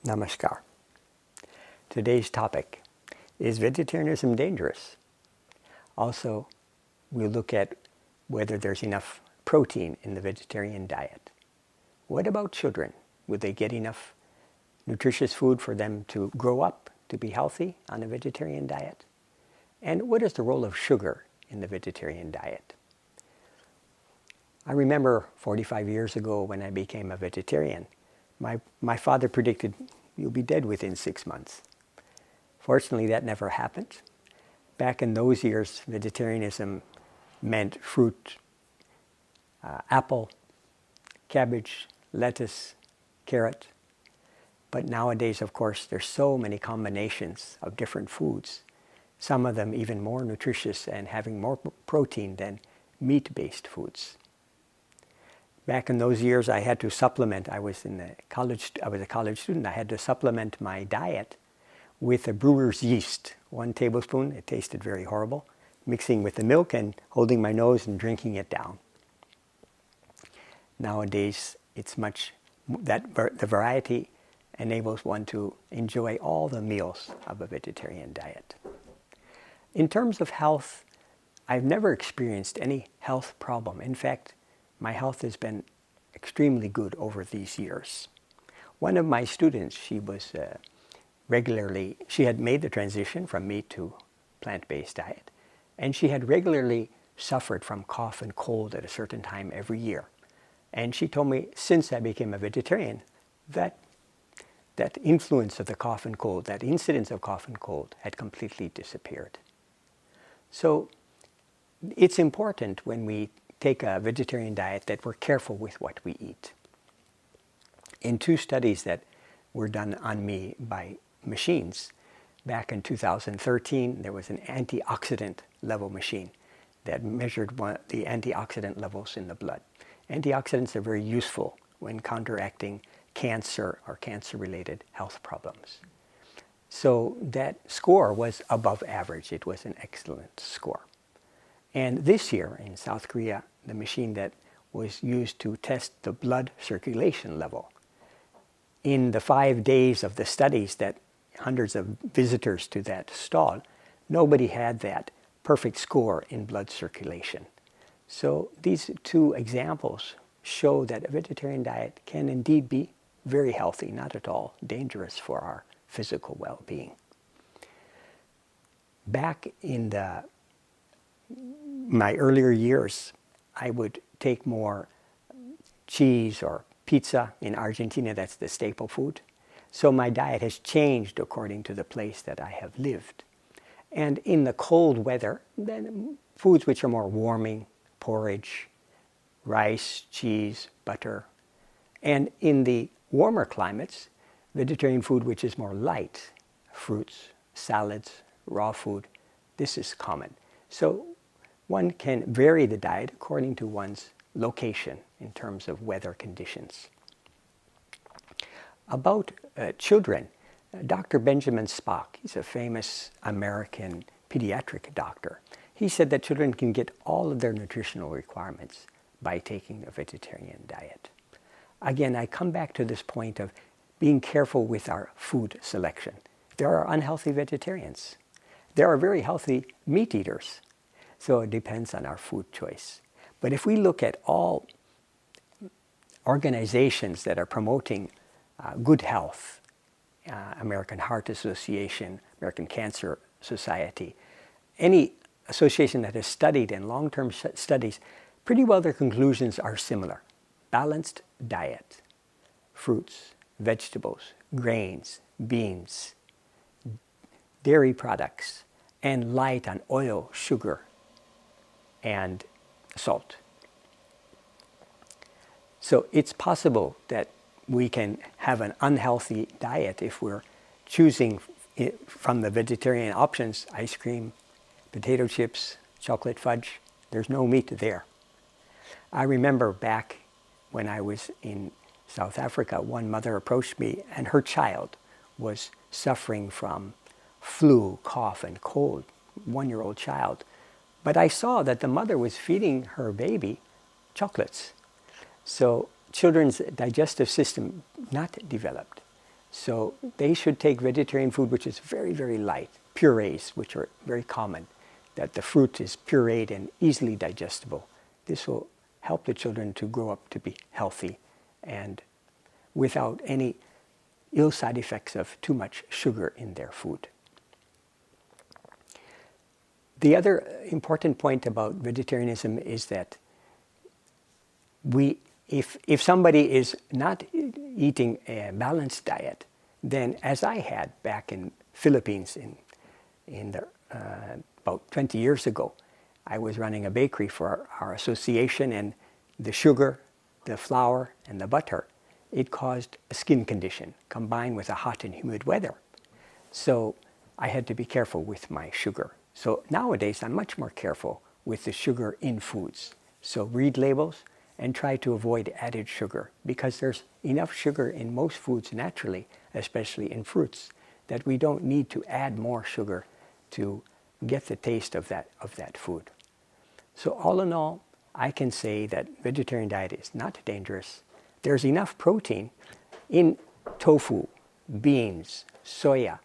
Namaskar. Today's topic is vegetarianism dangerous? Also, we'll look at whether there's enough protein in the vegetarian diet. What about children? Would they get enough nutritious food for them to grow up to be healthy on a vegetarian diet? And what is the role of sugar in the vegetarian diet? I remember 45 years ago when I became a vegetarian, my father predicted, "You'll be dead within 6 months." Fortunately, that never happened. Back in those years, vegetarianism meant fruit, apple, cabbage, lettuce, carrot. But nowadays, of course, there's so many combinations of different foods, some of them even more nutritious and having more protein than meat-based foods. Back in those years, I had to supplement. I was a college student. I had to supplement my diet with a brewer's yeast. 1 tablespoon, it tasted very horrible, mixing with the milk and holding my nose and drinking it down. Nowadays, it's the variety enables one to enjoy all the meals of a vegetarian diet. In terms of health, I've never experienced any health problem. In fact, my health has been extremely good over these years. One of my students, she had made the transition from meat to plant-based diet, and she had regularly suffered from cough and cold at a certain time every year. And she told me, since I became a vegetarian, that influence of the cough and cold, that incidence of cough and cold had completely disappeared. So it's important when we take a vegetarian diet that we're careful with what we eat. In 2 studies that were done on me by machines, back in 2013, there was an antioxidant level machine that measured the antioxidant levels in the blood. Antioxidants are very useful when counteracting cancer or cancer-related health problems. So that score was above average. It was an excellent score. And this year in South Korea, the machine that was used to test the blood circulation level, in the 5 days of the studies, that hundreds of visitors to that stall, nobody had that perfect score in blood circulation. So these 2 examples show that a vegetarian diet can indeed be very healthy, not at all dangerous for our physical well-being. Back in my earlier years, I would take more cheese or pizza. In Argentina, that's the staple food. So my diet has changed according to the place that I have lived. And in the cold weather, then foods which are more warming, porridge, rice, cheese, butter. And in the warmer climates, vegetarian food which is more light, fruits, salads, raw food, this is common. So one can vary the diet according to one's location in terms of weather conditions. About children, Dr. Benjamin Spock, he's a famous American pediatric doctor. He said that children can get all of their nutritional requirements by taking a vegetarian diet. Again, I come back to this point of being careful with our food selection. There are unhealthy vegetarians. There are very healthy meat eaters. So it depends on our food choice. But if we look at all organizations that are promoting good health, American Heart Association, American Cancer Society, any association that has studied in long-term studies, pretty well their conclusions are similar. Balanced diet, fruits, vegetables, grains, beans, dairy products, and light on oil, sugar, and salt. So it's possible that we can have an unhealthy diet if we're choosing from the vegetarian options, ice cream, potato chips, chocolate fudge. There's no meat there. I remember back when I was in South Africa, one mother approached me and her child was suffering from flu, cough, and cold, 1-year-old child. But I saw that the mother was feeding her baby chocolates. So children's digestive system not developed. So they should take vegetarian food, which is very, very light, purees, which are very common, that the fruit is pureed and easily digestible. This will help the children to grow up to be healthy and without any ill side effects of too much sugar in their food. The other important point about vegetarianism is that if somebody is not eating a balanced diet, then as I had back in Philippines about 20 years ago, I was running a bakery for our association, and the sugar, the flour, and the butter, it caused a skin condition combined with a hot and humid weather. So I had to be careful with my sugar. So nowadays I'm much more careful with the sugar in foods. So read labels and try to avoid added sugar, because there's enough sugar in most foods naturally, especially in fruits, that we don't need to add more sugar to get the taste of that food. So all in all, I can say that vegetarian diet is not dangerous. There's enough protein in tofu, beans, soya.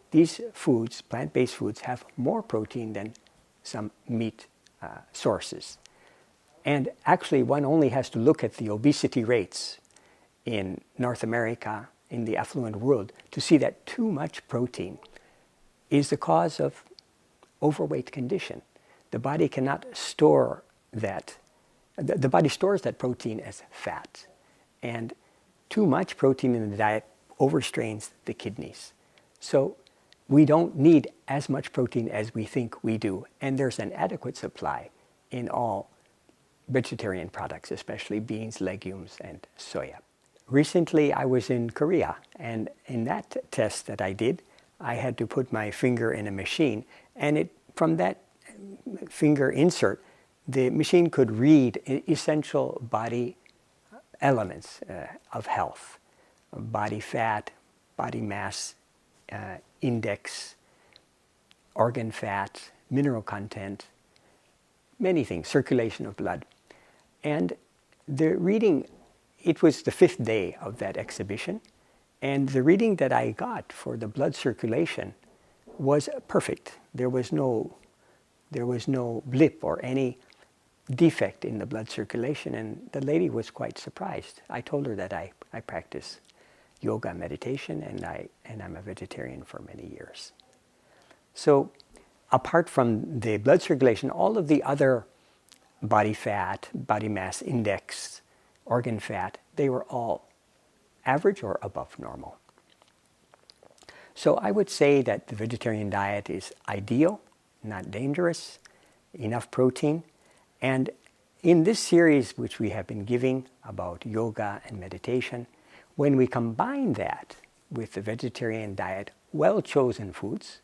These foods, plant-based foods, have more protein than some meat sources. And actually, one only has to look at the obesity rates in North America, in the affluent world, to see that too much protein is the cause of overweight condition. The body cannot store that. The body stores that protein as fat. And too much protein in the diet overstrains the kidneys. So we don't need as much protein as we think we do. And there's an adequate supply in all vegetarian products, especially beans, legumes, and soya. Recently, I was in Korea, and in that test that I did, I had to put my finger in a machine, and from that finger insert, the machine could read essential body elements of health: body fat, body mass index, organ fat, mineral content, many things, circulation of blood. And the reading, it was the 5th day of that exhibition, and the reading that I got for the blood circulation was perfect. There was no blip or any defect in the blood circulation, and the lady was quite surprised. I told her that I practice yoga meditation, and I'm a vegetarian for many years. So apart from the blood circulation, all of the other body fat, body mass index, organ fat, they were all average or above normal. So I would say that the vegetarian diet is ideal, not dangerous, enough protein. And in this series, which we have been giving about yoga and meditation, when we combine that with the vegetarian diet, well-chosen foods,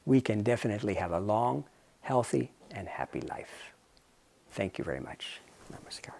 we can definitely have a long, healthy, and happy life. Thank you very much. Namaskar.